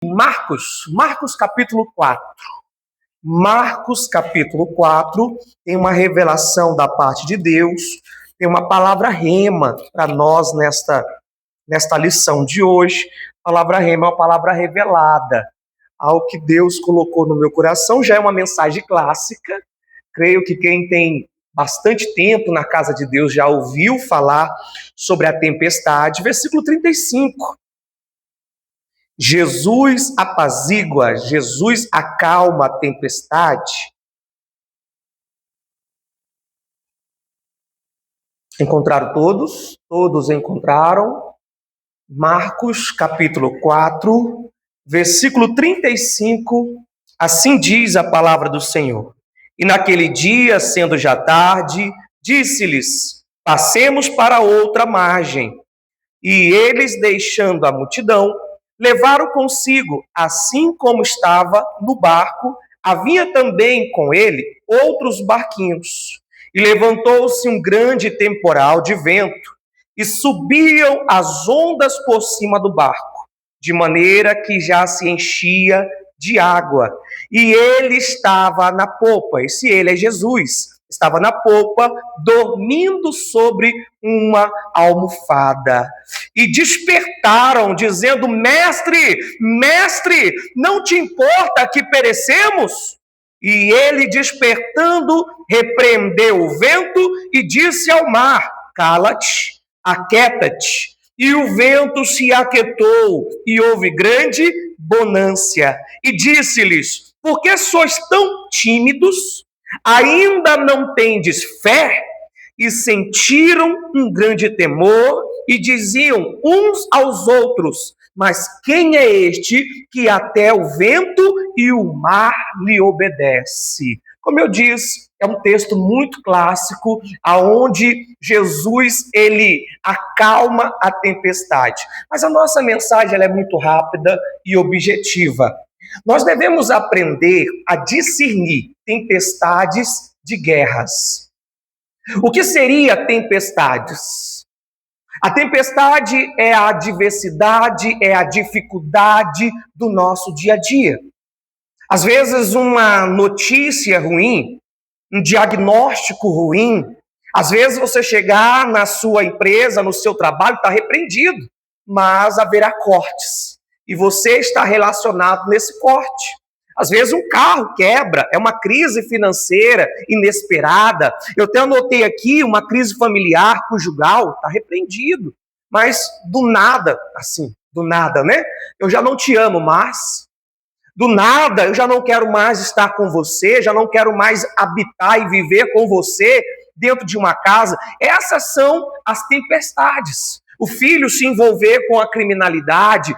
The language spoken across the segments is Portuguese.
Marcos capítulo 4. Marcos capítulo 4 tem uma revelação da parte de Deus, tem uma palavra rema para nós nesta lição de hoje. A palavra rema é uma palavra revelada, algo que Deus colocou no meu coração, já é uma mensagem clássica. Creio que quem tem bastante tempo na casa de Deus já ouviu falar sobre a tempestade. Versículo 35. Jesus apazigua, Jesus acalma a tempestade. Encontraram todos? Todos encontraram? Marcos capítulo 4, versículo 35, assim diz a palavra do Senhor. E naquele dia, sendo já tarde, disse-lhes: passemos para outra margem. E eles, deixando a multidão, levaram consigo, assim como estava no barco, havia também com ele outros barquinhos. E levantou-se um grande temporal de vento, e subiam as ondas por cima do barco, de maneira que já se enchia de água. E ele estava na popa, esse ele é Jesus, estava na popa, dormindo sobre uma almofada. E despertaram, dizendo: Mestre, mestre, não te importa que perecemos? E ele, despertando, repreendeu o vento e disse ao mar: cala-te, aquieta-te. E o vento se aquietou, e houve grande bonança. E disse-lhes: por que sois tão tímidos? Ainda não tendes fé? E sentiram um grande temor e diziam uns aos outros: mas quem é este que até o vento e o mar lhe obedece? Como eu disse, é um texto muito clássico, aonde Jesus ele acalma a tempestade. Mas a nossa mensagem ela é muito rápida e objetiva. Nós devemos aprender a discernir tempestades de guerras. O que seria tempestades? A tempestade é a adversidade, é a dificuldade do nosso dia a dia. Às vezes uma notícia ruim, um diagnóstico ruim, às vezes você chegar na sua empresa, no seu trabalho, está repreendido, mas haverá cortes. E você está relacionado nesse corte. Às vezes um carro quebra, é uma crise financeira inesperada. Eu até anotei aqui uma crise familiar, conjugal, está repreendido. Mas do nada, assim, do nada, né? Eu já não te amo mais. Do nada, eu já não quero mais estar com você, já não quero mais habitar e viver com você dentro de uma casa. Essas são as tempestades. O filho se envolver com a criminalidade,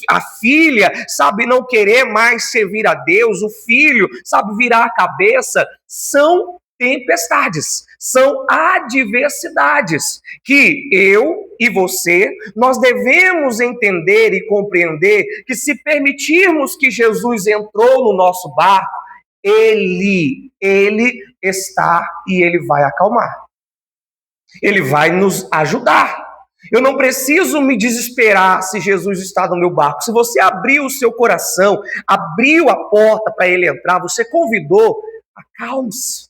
a filha, sabe, não querer mais servir a Deus, o filho, sabe, virar a cabeça. São tempestades, são adversidades que eu e você, nós devemos entender e compreender que se permitirmos que Jesus entrou no nosso barco, ele está e ele vai acalmar. Ele vai nos ajudar. Eu não preciso me desesperar se Jesus está no meu barco. Se você abriu o seu coração, abriu a porta para ele entrar, você convidou, acalme-se.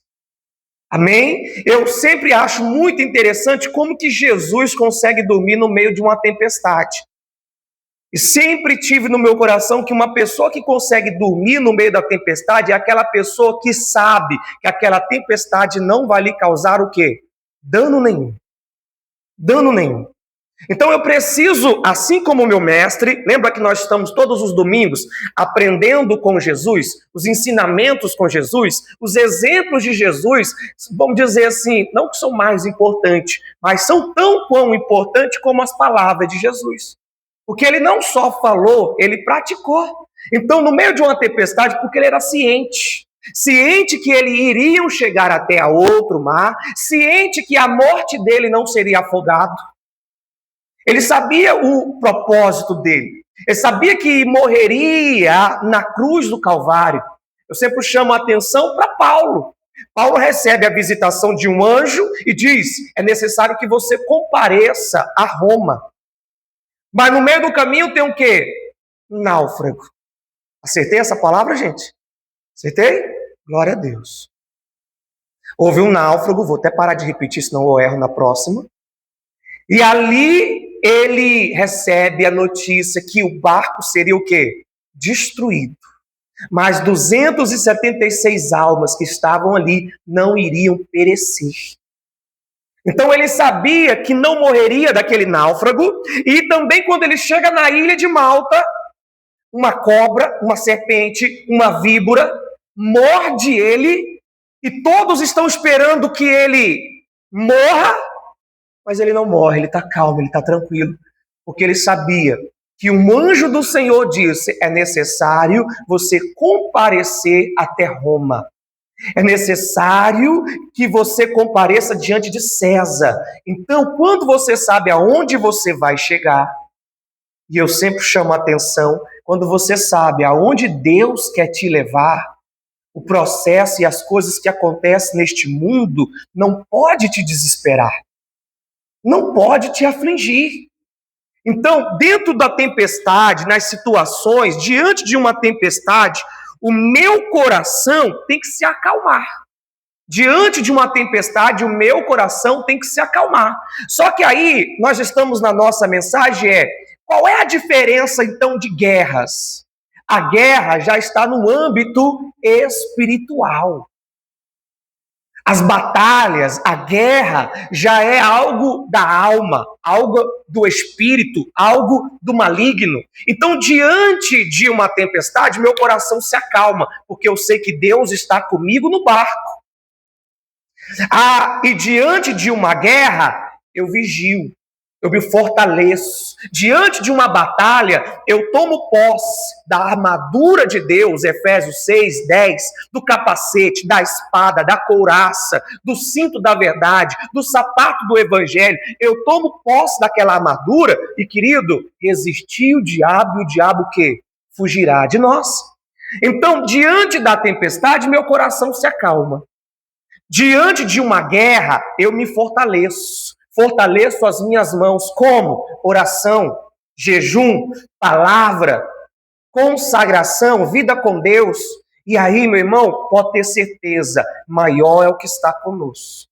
Amém? Eu sempre acho muito interessante como que Jesus consegue dormir no meio de uma tempestade. E sempre tive no meu coração que uma pessoa que consegue dormir no meio da tempestade é aquela pessoa que sabe que aquela tempestade não vai lhe causar o quê? Dano nenhum. Dano nenhum. Então eu preciso, assim como o meu mestre, lembra que nós estamos todos os domingos aprendendo com Jesus, os ensinamentos com Jesus, os exemplos de Jesus, vamos dizer assim, não que são mais importantes, mas são tão quão importantes como as palavras de Jesus. Porque ele não só falou, ele praticou. Então, no meio de uma tempestade, porque ele era ciente que ele iriam chegar até a outro mar, ciente que a morte dele não seria afogado. Ele sabia o propósito dele. Ele sabia que morreria na cruz do Calvário. Eu sempre chamo a atenção para Paulo. Paulo recebe a visitação de um anjo e diz: é necessário que você compareça a Roma. Mas no meio do caminho tem o quê? Um náufrago. Acertei essa palavra, gente? Acertei? Glória a Deus. Houve um náufrago, vou até parar de repetir, senão eu erro na próxima. E ali ele recebe a notícia que o barco seria o quê? Destruído. Mas 276 almas que estavam ali não iriam perecer. Então ele sabia que não morreria daquele náufrago, e também quando ele chega na ilha de Malta, uma cobra, uma serpente, uma víbora, morde ele, e todos estão esperando que ele morra, mas ele não morre, ele está calmo, ele está tranquilo, porque ele sabia que um anjo do Senhor disse: é necessário você comparecer até Roma. É necessário que você compareça diante de César. Então, quando você sabe aonde você vai chegar, e eu sempre chamo a atenção, quando você sabe aonde Deus quer te levar, o processo e as coisas que acontecem neste mundo não pode te desesperar, não pode te afligir. Então, dentro da tempestade, nas situações, diante de uma tempestade, o meu coração tem que se acalmar. Diante de uma tempestade, o meu coração tem que se acalmar. Só que aí, nós estamos na nossa mensagem, qual é a diferença, então, de guerras? A guerra já está no âmbito espiritual. As batalhas, a guerra, já é algo da alma, algo do espírito, algo do maligno. Então, diante de uma tempestade, meu coração se acalma, porque eu sei que Deus está comigo no barco. E diante de uma guerra, eu vigio, eu me fortaleço. Diante de uma batalha, eu tomo posse da armadura de Deus, Efésios 6, 10, do capacete, da espada, da couraça, do cinto da verdade, do sapato do evangelho. Eu tomo posse daquela armadura e, querido, resistir o diabo, e o diabo o quê? Fugirá de nós. Então, diante da tempestade, meu coração se acalma. Diante de uma guerra, eu me fortaleço. Fortaleço as minhas mãos. Como? Oração, jejum, palavra, consagração, vida com Deus. E aí, meu irmão, pode ter certeza, maior é o que está conosco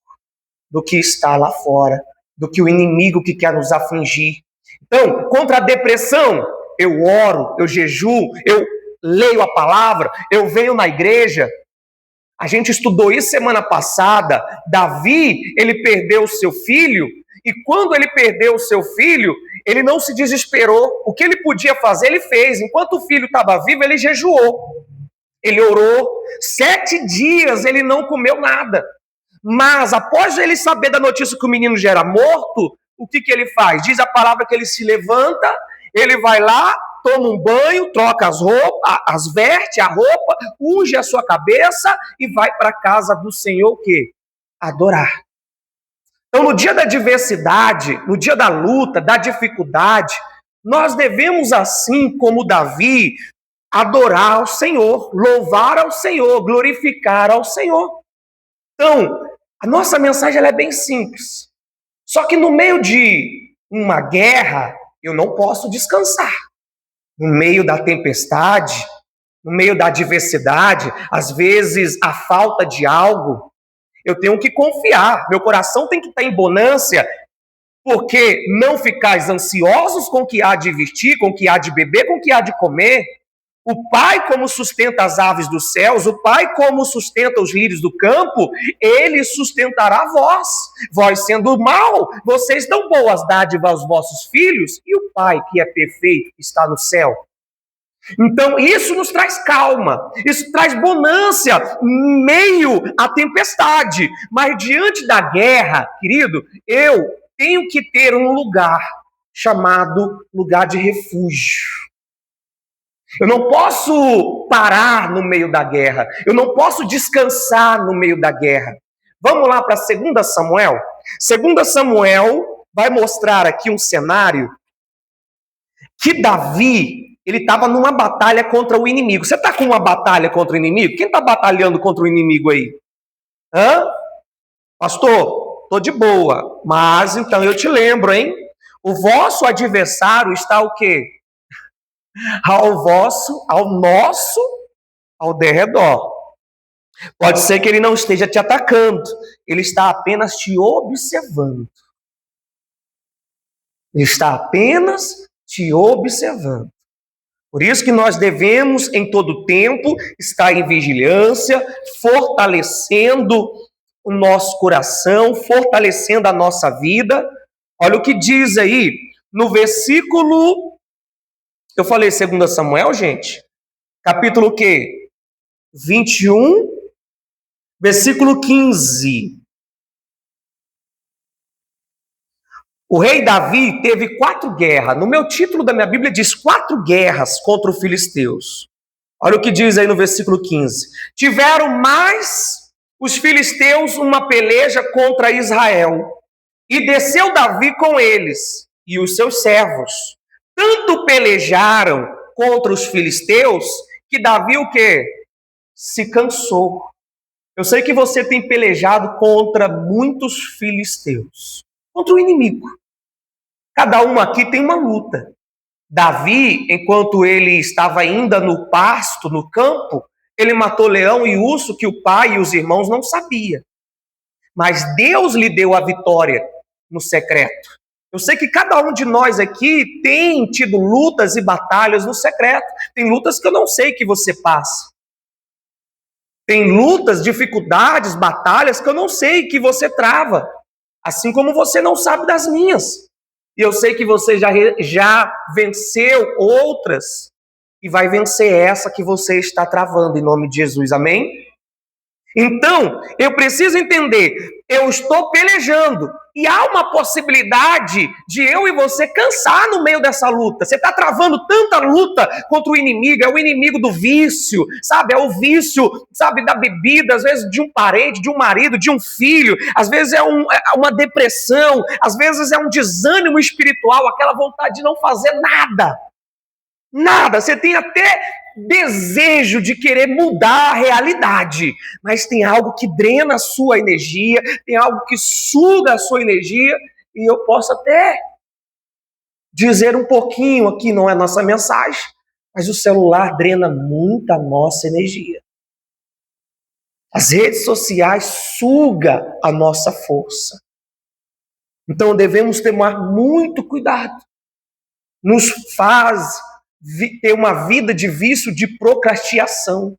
do que está lá fora, do que o inimigo que quer nos afligir. Então, contra a depressão, eu oro, eu jejuo, eu leio a palavra, eu venho na igreja. A gente estudou isso semana passada. Davi, ele perdeu o seu filho, e quando ele perdeu o seu filho, ele não se desesperou. O que ele podia fazer, ele fez. Enquanto o filho estava vivo, ele jejuou. Ele orou. 7 dias ele não comeu nada. Mas após ele saber da notícia que o menino já era morto, o que ele faz? Diz a palavra que ele se levanta, ele vai lá, toma um banho, troca as roupas, veste a roupa, unge a sua cabeça e vai para a casa do Senhor o quê? Adorar. Então, no dia da adversidade, no dia da luta, da dificuldade, nós devemos, assim como Davi, adorar ao Senhor, louvar ao Senhor, glorificar ao Senhor. Então, a nossa mensagem ela é bem simples. Só que no meio de uma guerra, eu não posso descansar. No meio da tempestade, no meio da adversidade, às vezes a falta de algo, eu tenho que confiar. Meu coração tem que estar em bonância, porque não ficais ansiosos com o que há de vestir, com o que há de beber, com o que há de comer. O Pai, como sustenta as aves dos céus, o Pai, como sustenta os lírios do campo, Ele sustentará vós. Vós sendo mal, vocês dão boas dádivas aos vossos filhos, e o Pai, que é perfeito, está no céu. Então, isso nos traz calma, isso traz bonância em meio à tempestade. Mas diante da guerra, querido, eu tenho que ter um lugar chamado lugar de refúgio. Eu não posso parar no meio da guerra. Eu não posso descansar no meio da guerra. Vamos lá para 2 Samuel. 2 Samuel vai mostrar aqui um cenário que Davi, ele estava numa batalha contra o inimigo. Você está com uma batalha contra o inimigo? Quem está batalhando contra o inimigo aí? Pastor, estou de boa. Mas então eu te lembro, hein? O vosso adversário está o quê? ao nosso, ao derredor. Pode ser que ele não esteja te atacando, ele está apenas te observando. Ele está apenas te observando. Por isso que nós devemos, em todo tempo, estar em vigilância, fortalecendo o nosso coração, fortalecendo a nossa vida. Olha o que diz aí, no versículo... Eu falei 2 Samuel, gente? Capítulo o quê? 21, versículo 15. O rei Davi teve 4 guerras. No meu título da minha Bíblia diz 4 guerras contra os filisteus. Olha o que diz aí no versículo 15. Tiveram mais os filisteus uma peleja contra Israel. E desceu Davi com eles e os seus servos. Tanto pelejaram contra os filisteus que Davi o quê? Se cansou. Eu sei que você tem pelejado contra muitos filisteus. Contra o inimigo. Cada um aqui tem uma luta. Davi, enquanto ele estava ainda no pasto, no campo, ele matou leão e urso que o pai e os irmãos não sabiam. Mas Deus lhe deu a vitória no secreto. Eu sei que cada um de nós aqui tem tido lutas e batalhas no secreto. Tem lutas que eu não sei que você passa. Tem lutas, dificuldades, batalhas que eu não sei que você trava. Assim como você não sabe das minhas. E eu sei que você já venceu outras e vai vencer essa que você está travando em nome de Jesus, amém? Então, eu preciso entender, eu estou pelejando e há uma possibilidade de eu e você cansar no meio dessa luta. Você está travando tanta luta contra o inimigo, é o inimigo do vício, sabe? É o vício, sabe, da bebida, às vezes de um parente, de um marido, de um filho, às vezes é uma depressão, às vezes é um desânimo espiritual, aquela vontade de não fazer nada. Nada, você tem até desejo de querer mudar a realidade, mas tem algo que drena a sua energia, tem algo que suga a sua energia, e eu posso até dizer um pouquinho aqui, não é nossa mensagem, mas o celular drena muita nossa energia. As redes sociais sugam a nossa força. Então devemos tomar muito cuidado. Nos faz ter uma vida de vício, de procrastinação.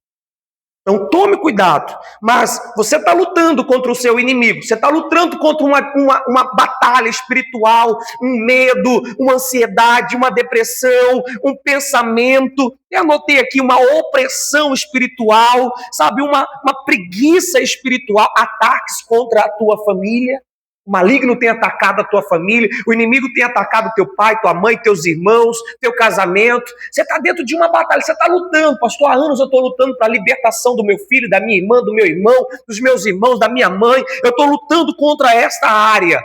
Então tome cuidado, mas você está lutando contra o seu inimigo, você está lutando contra uma batalha espiritual, um medo, uma ansiedade, uma depressão, um pensamento, eu anotei aqui uma opressão espiritual, sabe, uma preguiça espiritual, ataques contra a tua família. O maligno tem atacado a tua família, o inimigo tem atacado teu pai, tua mãe, teus irmãos, teu casamento. Você está dentro de uma batalha, você está lutando. Pastor, há anos eu estou lutando para a libertação do meu filho, da minha irmã, do meu irmão, dos meus irmãos, da minha mãe. Eu estou lutando contra esta área.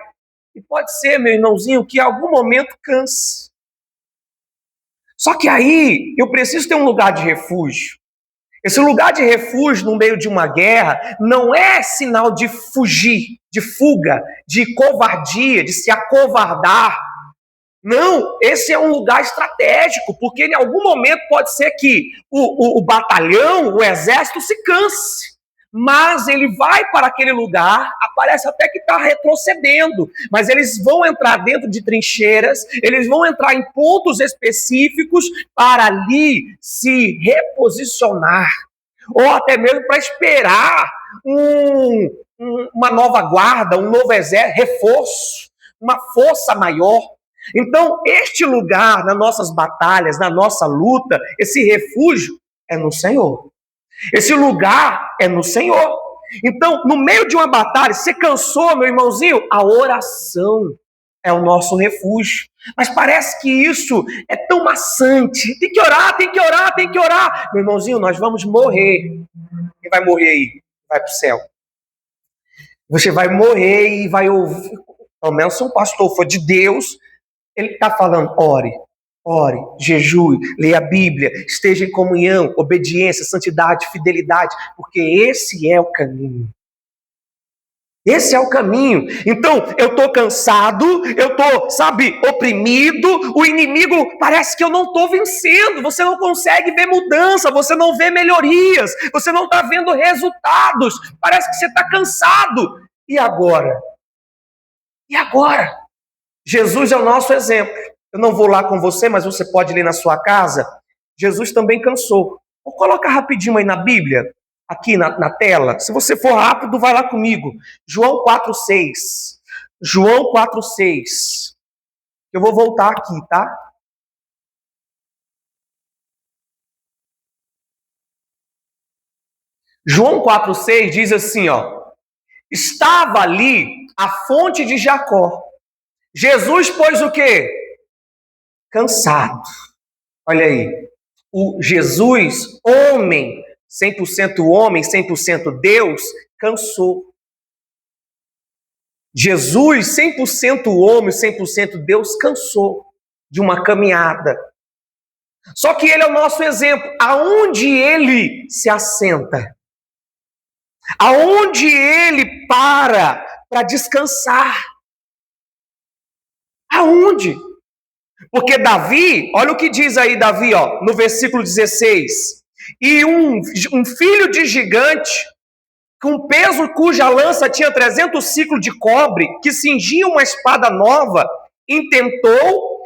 E pode ser, meu irmãozinho, que em algum momento canse. Só que aí eu preciso ter um lugar de refúgio. Esse lugar de refúgio no meio de uma guerra não é sinal de fugir, de fuga, de covardia, de se acovardar. Não, esse é um lugar estratégico, porque em algum momento pode ser que o batalhão, o exército se canse. Mas ele vai para aquele lugar, aparece até que está retrocedendo, mas eles vão entrar dentro de trincheiras, eles vão entrar em pontos específicos para ali se reposicionar, ou até mesmo para esperar uma nova guarda, um novo exército, reforço, uma força maior. Então, este lugar, nas nossas batalhas, na nossa luta, esse refúgio é no Senhor. Esse lugar é no Senhor. Então, no meio de uma batalha, você cansou, meu irmãozinho? A oração é o nosso refúgio. Mas parece que isso é tão maçante. Tem que orar, tem que orar, tem que orar. Meu irmãozinho, nós vamos morrer. Quem vai morrer aí? Vai para o céu. Você vai morrer e vai ouvir. Pelo menos se um pastor for de Deus, ele está falando, ore, jejue, leia a Bíblia, esteja em comunhão, obediência, santidade, fidelidade, porque esse é o caminho. Esse é o caminho. Então, eu estou cansado, eu estou, oprimido, o inimigo parece que eu não estou vencendo, você não consegue ver mudança, você não vê melhorias, você não está vendo resultados, parece que você está cansado. E agora? E agora? Jesus é o nosso exemplo. Eu não vou lá com você, mas você pode ler na sua casa. Jesus também cansou. Vou colocar rapidinho aí na Bíblia, aqui na tela. Se você for rápido, vai lá comigo. João 4,6. João 4,6. Eu vou voltar aqui, tá? João 4,6 diz assim, ó. Estava ali a fonte de Jacó. Jesus, pois o quê? Cansado. Olha aí. O Jesus, homem, 100% homem, 100% Deus, cansou. Jesus, 100% homem, 100% Deus, cansou de uma caminhada. Só que ele é o nosso exemplo. Aonde ele se assenta? Aonde ele para descansar? Aonde? Porque Davi, olha o que diz aí Davi, ó, no versículo 16. E um filho de gigante, com peso cuja lança tinha 300 ciclos de cobre, que cingia uma espada nova, intentou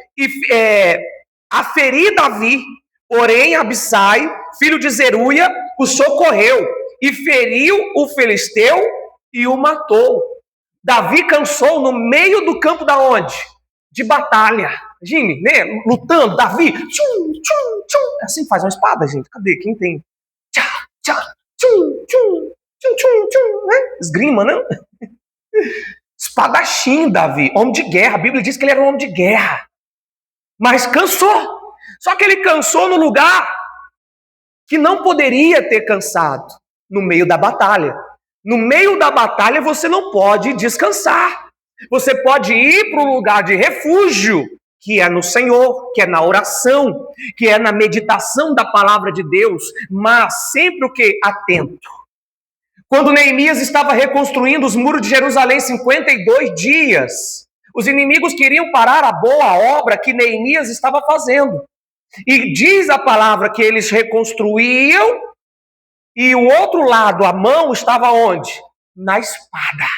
aferir Davi, porém Abissai, filho de Zeruia, o socorreu e feriu o filisteu e o matou. Davi cansou no meio do campo da onde? De batalha. Imagine, né? Lutando, Davi, tchum, tchum, tchum. Assim faz uma espada, gente. Cadê? Quem tem? Tchá, tchá, tchum, tchum, tchum, tchum, tchum, né? Esgrima, não? Espadachim, Davi, homem de guerra. A Bíblia diz que ele era um homem de guerra. Mas cansou. Só que ele cansou no lugar que não poderia ter cansado, no meio da batalha. No meio da batalha você não pode descansar. Você pode ir para um lugar de refúgio, que é no Senhor, que é na oração, que é na meditação da palavra de Deus, mas sempre o que? Atento. Quando Neemias estava reconstruindo os muros de Jerusalém 52 dias, os inimigos queriam parar a boa obra que Neemias estava fazendo. E diz a palavra que eles reconstruíam e o outro lado, a mão, estava onde? Na espada.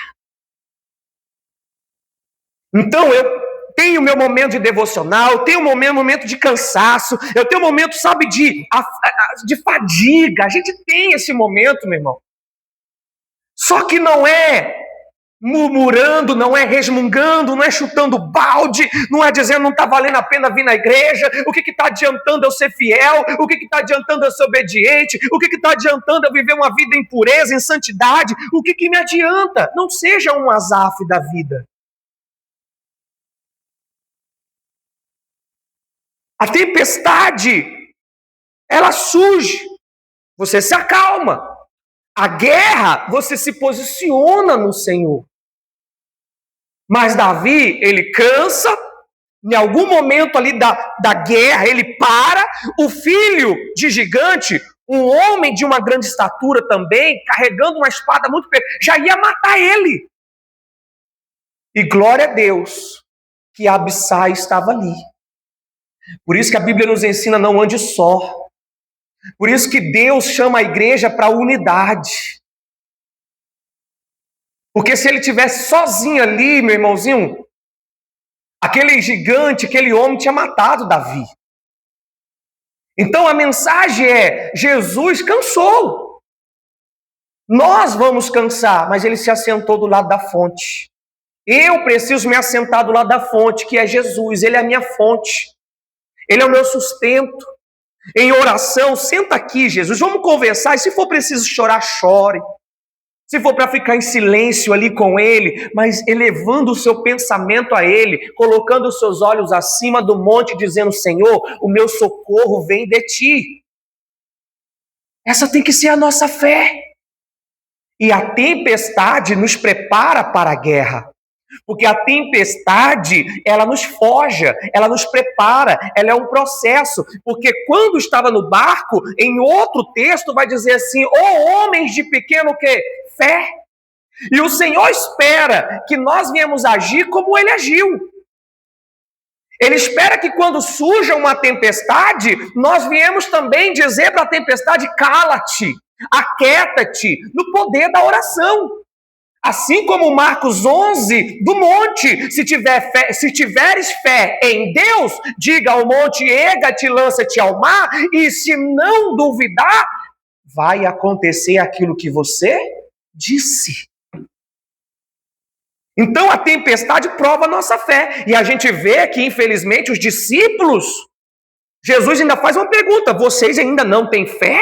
Então eu tenho meu momento de devocional, eu tenho meu momento de cansaço, eu tenho um momento, de fadiga. A gente tem esse momento, meu irmão. Só que não é murmurando, não é resmungando, não é chutando balde, não é dizendo não está valendo a pena vir na igreja, o que está adiantando eu ser fiel, o que está adiantando eu ser obediente, o que está adiantando eu viver uma vida em pureza, em santidade, o que me adianta? Não seja um Asaf da vida. A tempestade, ela surge, você se acalma. A guerra, você se posiciona no Senhor. Mas Davi, ele cansa, em algum momento ali da guerra, ele para, o filho de gigante, um homem de uma grande estatura também, carregando uma espada muito pesada, já ia matar ele. E glória a Deus que Abissai estava ali. Por isso que a Bíblia nos ensina, não ande só. Por isso que Deus chama a igreja para a unidade. Porque se ele tivesse sozinho ali, meu irmãozinho, aquele gigante, aquele homem tinha matado Davi. Então a mensagem é, Jesus cansou. Nós vamos cansar, mas ele se assentou do lado da fonte. Eu preciso me assentar do lado da fonte, que é Jesus. Ele é a minha fonte. Ele é o meu sustento. Em oração, senta aqui, Jesus, vamos conversar, e se for preciso chorar, chore. Se for para ficar em silêncio ali com Ele, mas elevando o seu pensamento a Ele, colocando os seus olhos acima do monte, dizendo, Senhor, o meu socorro vem de Ti. Essa tem que ser a nossa fé. E a tempestade nos prepara para a guerra. Porque a tempestade, ela nos forja, ela nos prepara, ela é um processo. Porque quando estava no barco, em outro texto vai dizer assim, homens de pequeno quê? Fé. E o Senhor espera que nós viemos agir como ele agiu. Ele espera que quando surja uma tempestade, nós viemos também dizer para a tempestade: cala-te, aquieta-te, no poder da oração. Assim como Marcos 11, do monte, se tiveres fé em Deus, diga ao monte, erga-te, lança-te ao mar, e se não duvidar, vai acontecer aquilo que você disse. Então a tempestade prova a nossa fé, e a gente vê que, infelizmente, os discípulos, Jesus ainda faz uma pergunta: vocês ainda não têm fé?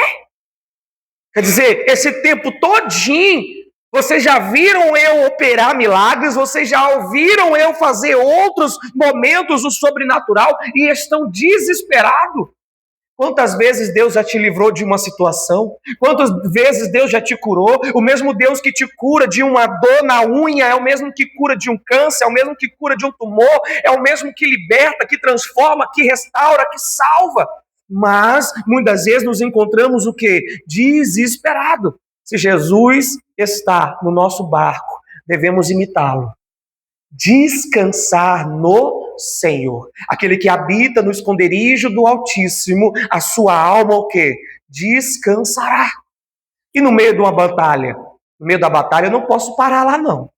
Quer dizer, esse tempo todinho, vocês já viram eu operar milagres, vocês já ouviram eu fazer outros momentos do sobrenatural e estão desesperados. Quantas vezes Deus já te livrou de uma situação? Quantas vezes Deus já te curou? O mesmo Deus que te cura de uma dor na unha é o mesmo que cura de um câncer, é o mesmo que cura de um tumor, é o mesmo que liberta, que transforma, que restaura, que salva. Mas muitas vezes nos encontramos o quê? Desesperado. Se Jesus está no nosso barco, devemos imitá-lo. Descansar no Senhor. Aquele que habita no esconderijo do Altíssimo, a sua alma o quê? Descansará. E no meio de uma batalha? No meio da batalha eu não posso parar lá, não.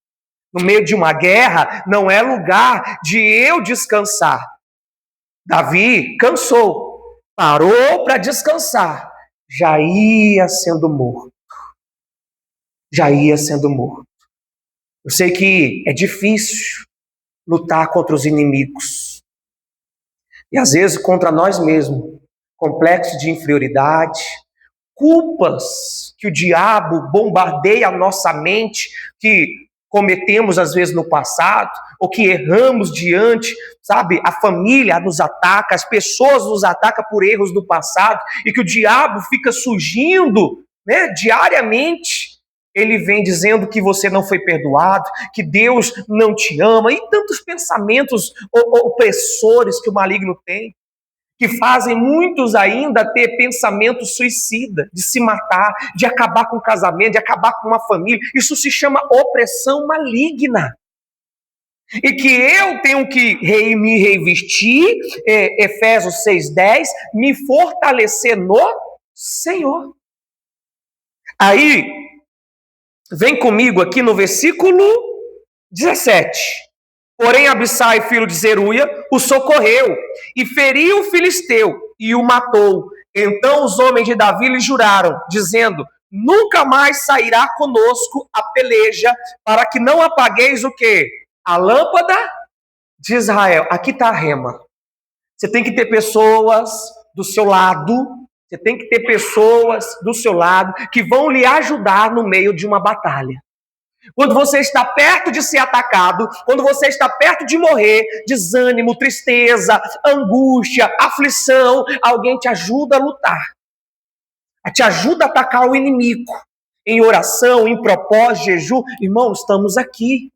No meio de uma guerra não é lugar de eu descansar. Davi cansou, parou para descansar, já ia sendo morto. Já ia sendo morto. Eu sei que é difícil lutar contra os inimigos. E às vezes contra nós mesmos. Complexo de inferioridade, culpas que o diabo bombardeia a nossa mente, que cometemos às vezes no passado, ou que erramos diante, sabe? A família nos ataca, as pessoas nos atacam por erros do passado, e que o diabo fica surgindo, né, diariamente. Ele vem dizendo que você não foi perdoado, que Deus não te ama, e tantos pensamentos opressores que o maligno tem, que fazem muitos ainda ter pensamento suicida, de se matar, de acabar com o casamento, de acabar com uma família. Isso se chama opressão maligna. E que eu tenho que me revestir, Efésios 6,10, me fortalecer no Senhor. Aí, vem comigo aqui no versículo 17. Porém, Abissai, filho de Zeruia, o socorreu e feriu o filisteu e o matou. Então os homens de Davi lhe juraram, dizendo: nunca mais sairá conosco a peleja, para que não apagueis o quê? A lâmpada de Israel. Aqui está a rema. Você tem que ter pessoas do seu lado. Você tem que ter pessoas do seu lado que vão lhe ajudar no meio de uma batalha. Quando você está perto de ser atacado, quando você está perto de morrer, desânimo, tristeza, angústia, aflição, alguém te ajuda a lutar. Te ajuda a atacar o inimigo. Em oração, em propósito, jejum. Irmão, estamos aqui.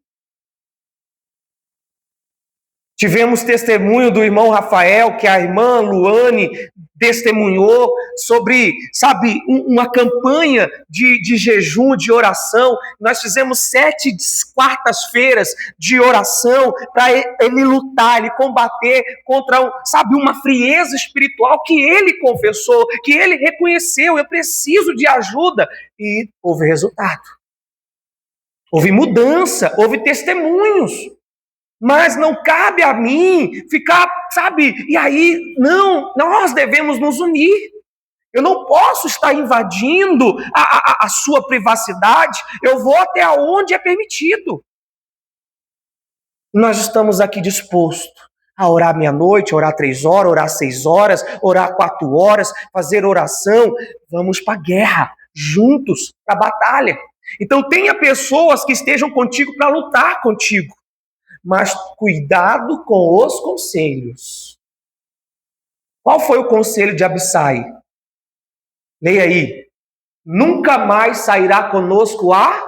Tivemos testemunho do irmão Rafael, que a irmã Luane testemunhou sobre, sabe, uma campanha de jejum, de oração. Nós fizemos 7 quartas-feiras de oração para ele lutar, ele combater contra, sabe, uma frieza espiritual que ele confessou, que ele reconheceu. Eu preciso de ajuda. E houve resultado. Houve mudança, houve testemunhos. Mas não cabe a mim ficar, sabe, e aí, não, nós devemos nos unir. Eu não posso estar invadindo a sua privacidade, eu vou até onde é permitido. Nós estamos aqui dispostos a orar meia-noite, orar 3 horas, orar 6 horas, orar 4 horas, fazer oração. Vamos para a guerra, juntos, para a batalha. Então tenha pessoas que estejam contigo para lutar contigo. Mas cuidado com os conselhos. Qual foi o conselho de Abissai? Leia aí. Nunca mais sairá conosco a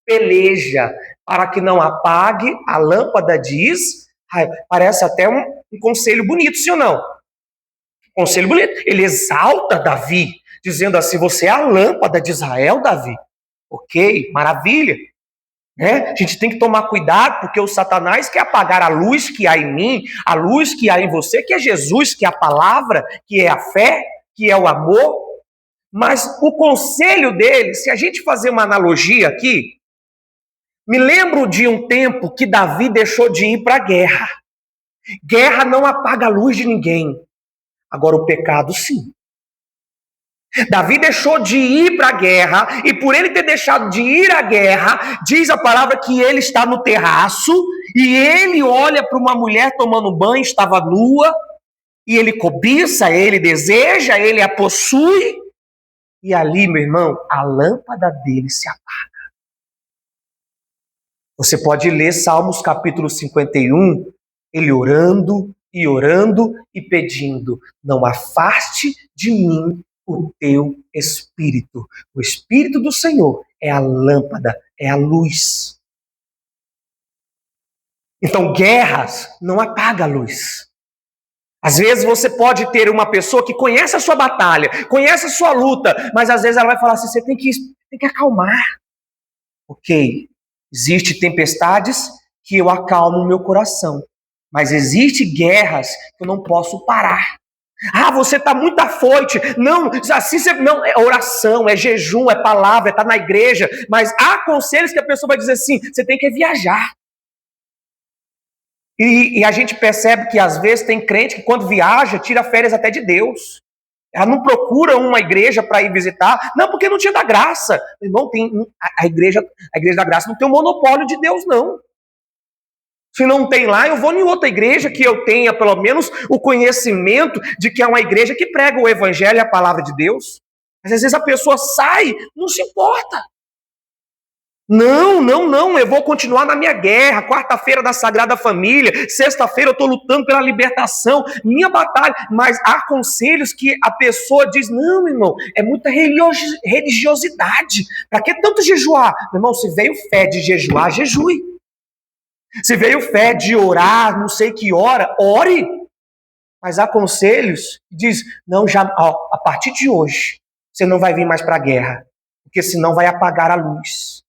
peleja, para que não apague a lâmpada de Israel. Parece até um conselho bonito, sim ou não? Conselho bonito. Ele exalta Davi, dizendo assim: você é a lâmpada de Israel, Davi. Ok, maravilha. né? A gente tem que tomar cuidado, porque o Satanás quer apagar a luz que há em mim, a luz que há em você, que é Jesus, que é a palavra, que é a fé, que é o amor. Mas o conselho dele, se a gente fazer uma analogia aqui, me lembro de um tempo que Davi deixou de ir para a guerra. Guerra não apaga a luz de ninguém. Agora o pecado sim. Davi deixou de ir para a guerra, e por ele ter deixado de ir à guerra, diz a palavra que ele está no terraço, e ele olha para uma mulher tomando banho, estava nua, e ele cobiça, ele deseja, ele a possui, e ali, meu irmão, a lâmpada dele se apaga. Você pode ler Salmos capítulo 51, ele orando e pedindo: não afaste de mim o teu Espírito. O Espírito do Senhor é a lâmpada, é a luz. Então, guerras não apagam a luz. Às vezes você pode ter uma pessoa que conhece a sua batalha, conhece a sua luta, mas às vezes ela vai falar assim: você tem que acalmar. Ok, existem tempestades que eu acalmo o meu coração, mas existem guerras que eu não posso parar. Ah, você está muito afoite. Não, assim você, não, é oração, é jejum, é palavra, é estar na igreja. Mas há conselhos que a pessoa vai dizer assim: você tem que viajar. E a gente percebe que às vezes tem crente que quando viaja, tira férias até de Deus. Ela não procura uma igreja para ir visitar, não, porque não tinha da graça. Irmão, a igreja da graça não tem o monopólio de Deus, não. Se não tem lá, eu vou em outra igreja que eu tenha pelo menos o conhecimento de que é uma igreja que prega o evangelho e a palavra de Deus. Mas às vezes a pessoa sai, não se importa. Não, eu vou continuar na minha guerra. Quarta-feira da Sagrada Família, sexta-feira eu estou lutando pela libertação, minha batalha. Mas há conselhos que a pessoa diz: não, irmão, é muita religiosidade. Para que tanto jejuar? Meu irmão, se veio fé de jejuar, jejue. Se veio fé de orar, não sei que hora, ore. Mas há conselhos que diz: não, já, a partir de hoje, você não vai vir mais para a guerra, porque senão vai apagar a luz.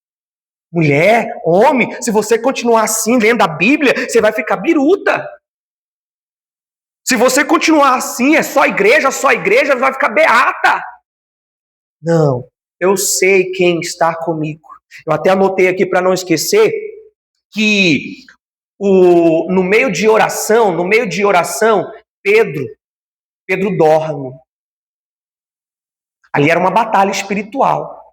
Mulher, homem, se você continuar assim, lendo a Bíblia, você vai ficar biruta. Se você continuar assim, é só igreja, vai ficar beata. Não, eu sei quem está comigo. Eu até anotei aqui para não esquecer que no meio de oração, Pedro dorme. Ali era uma batalha espiritual.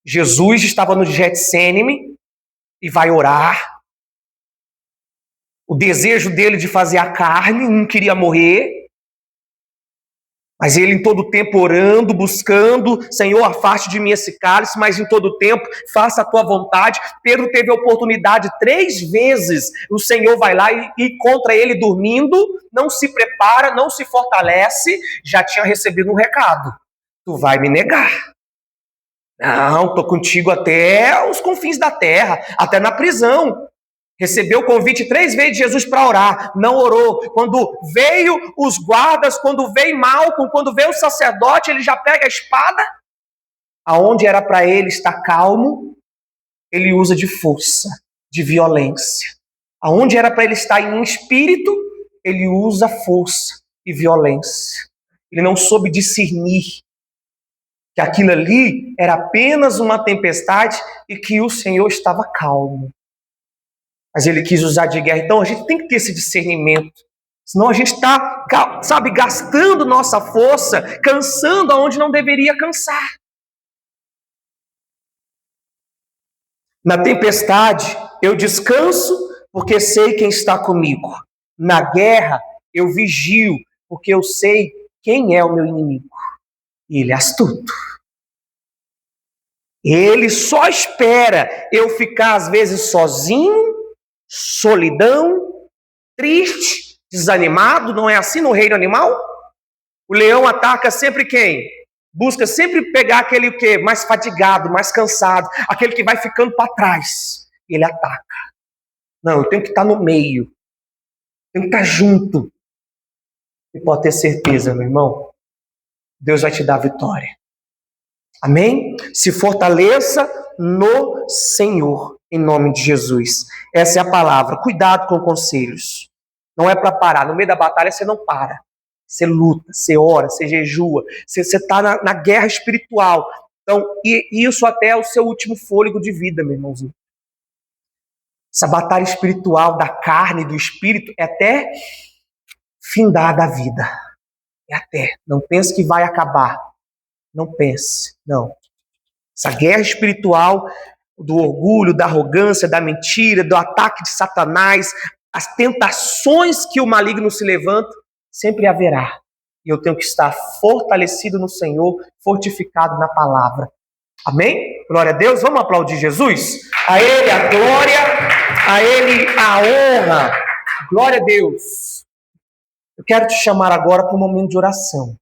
Jesus estava no Getsênime e vai orar. O desejo dele de fazer a carne, não queria morrer. Mas ele em todo tempo orando, buscando: Senhor, afaste de mim esse cálice, mas em todo tempo faça a tua vontade. Pedro teve a oportunidade 3 vezes, o Senhor vai lá e encontra ele dormindo, não se prepara, não se fortalece, já tinha recebido um recado: tu vai me negar. Não, estou contigo até os confins da terra, até na prisão. Recebeu o convite 3 vezes de Jesus para orar, não orou. Quando veio os guardas, quando veio Malco, quando veio o sacerdote, ele já pega a espada. Aonde era para ele estar calmo, ele usa de força, de violência. Aonde era para ele estar em espírito, ele usa força e violência. Ele não soube discernir que aquilo ali era apenas uma tempestade e que o Senhor estava calmo. Mas ele quis usar de guerra. Então a gente tem que ter esse discernimento. Senão a gente está, gastando nossa força, cansando aonde não deveria cansar. Na tempestade, eu descanso porque sei quem está comigo. Na guerra, eu vigio porque eu sei quem é o meu inimigo. E ele é astuto. Ele só espera eu ficar, às vezes, sozinho, solidão, triste, desanimado. Não é assim no reino animal? O leão ataca sempre quem? Busca sempre pegar aquele o quê? Mais fatigado, mais cansado, aquele que vai ficando para trás. Ele ataca. Não, eu tenho que estar no meio. Tenho que estar junto. E pode ter certeza, meu irmão, Deus vai te dar a vitória. Amém? Se fortaleça no Senhor. em nome de Jesus. Essa é a palavra. Cuidado com conselhos. Não é para parar. No meio da batalha você não para. Você luta, você ora, você jejua. Você está na guerra espiritual. Então, isso até é o seu último fôlego de vida, meu irmãozinho. Essa batalha espiritual da carne e do espírito é até findar da vida. É até. Não pense que vai acabar. Não pense. Não. Essa guerra espiritual do orgulho, da arrogância, da mentira, do ataque de Satanás, as tentações que o maligno se levanta, sempre haverá. E eu tenho que estar fortalecido no Senhor, fortificado na palavra. Amém? Glória a Deus. Vamos aplaudir Jesus? A Ele a glória, a Ele a honra. Glória a Deus. Eu quero te chamar agora para um momento de oração.